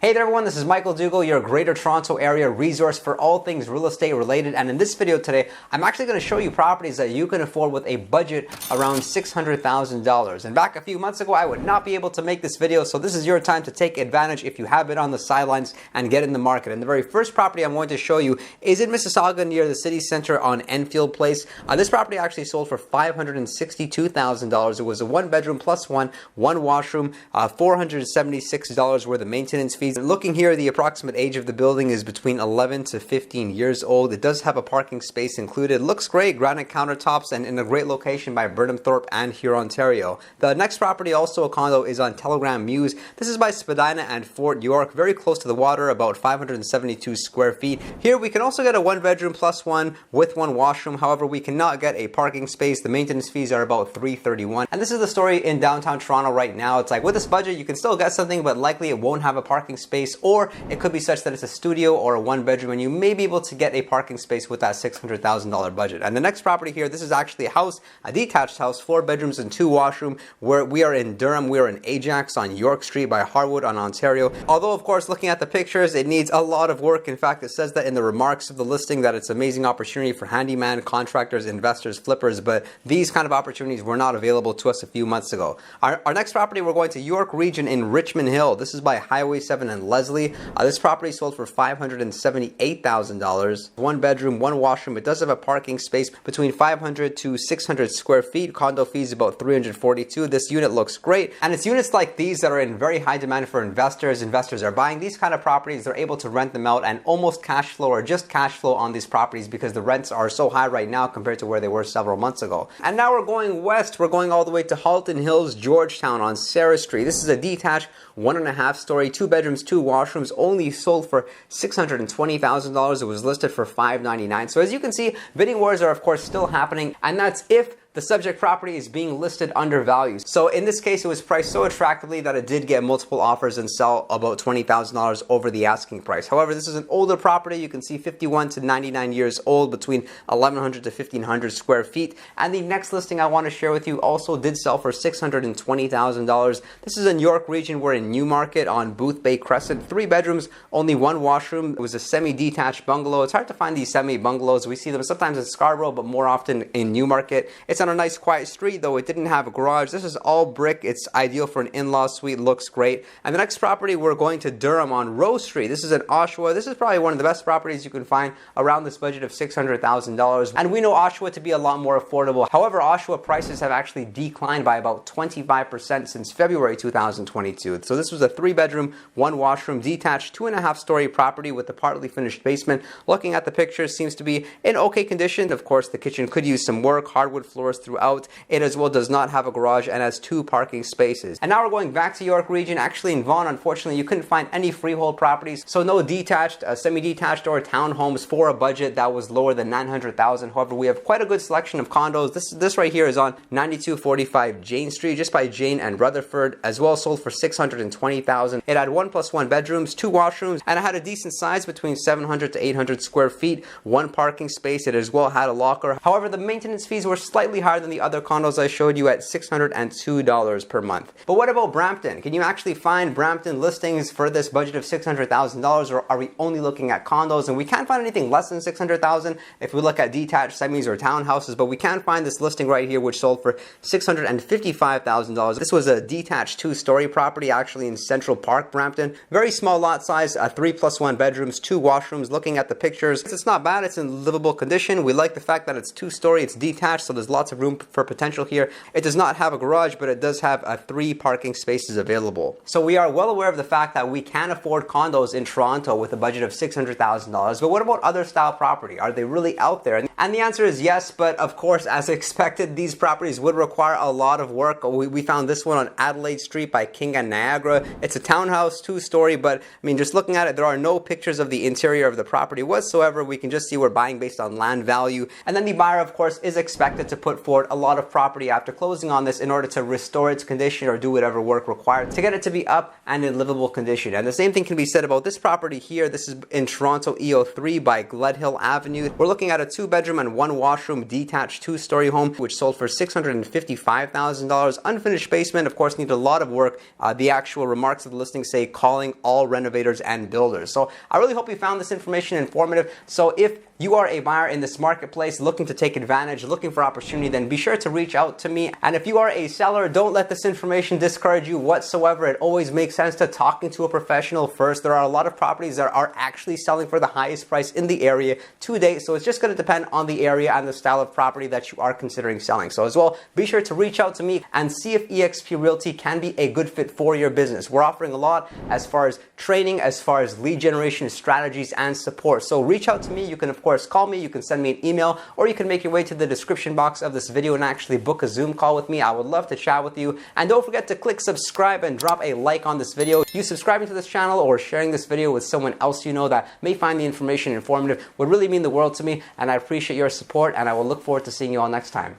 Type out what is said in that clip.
Hey there everyone, this is Michael Duggal, your Greater Toronto Area resource for all things real estate related, and in this video today, I'm actually going to show you properties that you can afford with a budget around $600,000. And back a few months ago, I would not be able to make this video, so this is your time to take advantage if you have been on the sidelines and get in the market. And the very first property I'm going to show you is in Mississauga near the city center on Enfield Place. This property actually sold for $562,000. It was a one bedroom plus one washroom, $476 worth of maintenance fees. Looking here, the approximate age of the building is between 11 to 15 years old. It does have a parking space included. Looks great, granite countertops, and in a great location by Burnham Thorpe and Huron, Ontario. The next property, also a condo, is on Telegram Mews. This is by Spadina and Fort York, very close to the water, about 572 square feet. Here we can also get a one bedroom plus one with one washroom. However, we cannot get a parking space. The maintenance fees are about $331. And this is the story in downtown Toronto right now. It's like with this budget, you can still get something, but likely it won't have a parking space, or it could be such that it's a studio or a one bedroom and you may be able to get a parking space with that $600,000 budget. And the next property here, this is actually a house, a detached house, 4 bedrooms and 2 washroom, where we are in Durham. We are in Ajax on York Street by Harwood on Ontario. Although of course, looking at the pictures, it needs a lot of work. In fact, it says that in the remarks of the listing that it's an amazing opportunity for handyman, contractors, investors, flippers, but these kind of opportunities were not available to us a few months ago. Our next property, we're going to York Region in Richmond Hill. This is by Highway 7 and Leslie. This property sold for $578,000. One bedroom, one washroom. It does have a parking space between 500 to 600 square feet. Condo fees about $342. This unit looks great, and it's units like these that are in very high demand for investors. Investors are buying these kind of properties. They're able to rent them out and almost cash flow or just cash flow on these properties because the rents are so high right now compared to where they were several months ago. And now we're going west. We're going all the way to Halton Hills, Georgetown on Sarah Street. This is a detached 1.5 story, 2 bedrooms, 2 washrooms, only sold for $620,000. It was listed for $599. So as you can see, bidding wars are of course still happening, and that's if the subject property is being listed undervalued. So in this case, it was priced so attractively that it did get multiple offers and sell about $20,000 over the asking price. However, this is an older property. You can see 51 to 99 years old, between 1,100 to 1,500 square feet. And the next listing I want to share with you also did sell for $620,000. This is in York Region. We're in Newmarket on Booth Bay Crescent. 3 bedrooms, only 1 washroom. It was a semi-detached bungalow. It's hard to find these semi-bungalows. We see them sometimes in Scarborough, but more often in Newmarket. It's on a nice quiet street, though it didn't have a garage. This is all brick. It's ideal for an in-law suite. Looks great. And the next property, we're going to Durham on Rose Street. This is in Oshawa. This is probably one of the best properties you can find around this budget of $600,000. And we know Oshawa to be a lot more affordable. However, Oshawa prices have actually declined by about 25% since February 2022. So this was a 3 bedroom, 1 washroom, detached 2.5 story property with a partly finished basement. Looking at the pictures, seems to be in okay condition. Of course, the kitchen could use some work. Hardwood floors throughout. It as well does not have a garage and has 2 parking spaces. And now we're going back to York Region. Actually in Vaughan, unfortunately, you couldn't find any freehold properties. So no detached, semi-detached or townhomes for a budget that was lower than $900,000. However, we have quite a good selection of condos. This right here is on 9245 Jane Street, just by Jane and Rutherford, as well sold for $620,000. It had 1 plus 1 bedrooms, 2 washrooms, and it had a decent size between 700 to 800 square feet, 1 parking space. It as well had a locker. However, the maintenance fees were slightly higher than the other condos I showed you at $602 per month. But what about Brampton? Can you actually find Brampton listings for this budget of $600,000, or are we only looking at condos? And we can't find anything less than $600,000 if we look at detached semis or townhouses, but we can find this listing right here which sold for $655,000. This was a detached 2-story property actually in Central Park, Brampton. Very small lot size, 3 plus 1 bedrooms, 2 washrooms. Looking at the pictures, it's not bad. It's in livable condition. We like the fact that it's 2-story, it's detached, so there's lots of room for potential here. It does not have a garage, but it does have 3 parking spaces available. So we are well aware of the fact that we can afford condos in Toronto with a budget of $600,000. But what about other style property? Are they really out there? And the answer is yes, but of course, as expected, these properties would require a lot of work. We found this one on Adelaide Street by King and Niagara. It's a townhouse, 2-story, but I mean, just looking at it, there are no pictures of the interior of the property whatsoever. We can just see we're buying based on land value. And then the buyer, of course, is expected to put forward a lot of property after closing on this in order to restore its condition or do whatever work required to get it to be up and in livable condition. And the same thing can be said about this property here. This is in Toronto EO3 by Gledhill Avenue. We're looking at a 2 bedroom bedroom and 1 washroom detached 2-story home, which sold for $655,000. Unfinished basement, of course, needed a lot of work. The actual remarks of the listing say calling all renovators and builders. So I really hope you found this information informative. So if you are a buyer in this marketplace looking to take advantage, looking for opportunity, then be sure to reach out to me. And if you are a seller, don't let this information discourage you whatsoever. It always makes sense to talking to a professional first. There are a lot of properties that are actually selling for the highest price in the area to date. So it's just going to depend on the area and the style of property that you are considering selling. So as well, be sure to reach out to me and see if eXp Realty can be a good fit for your business. We're offering a lot as far as training, as far as lead generation strategies and support. So reach out to me. You can, of course, call me, you can send me an email, or you can make your way to the description box of this video and actually book a Zoom call with me. I would love to chat with you. And don't forget to click subscribe and drop a like on this video. You subscribing to this channel or sharing this video with someone else you know that may find the information informative would really mean the world to me, and I appreciate your support, and I will look forward to seeing you all next time.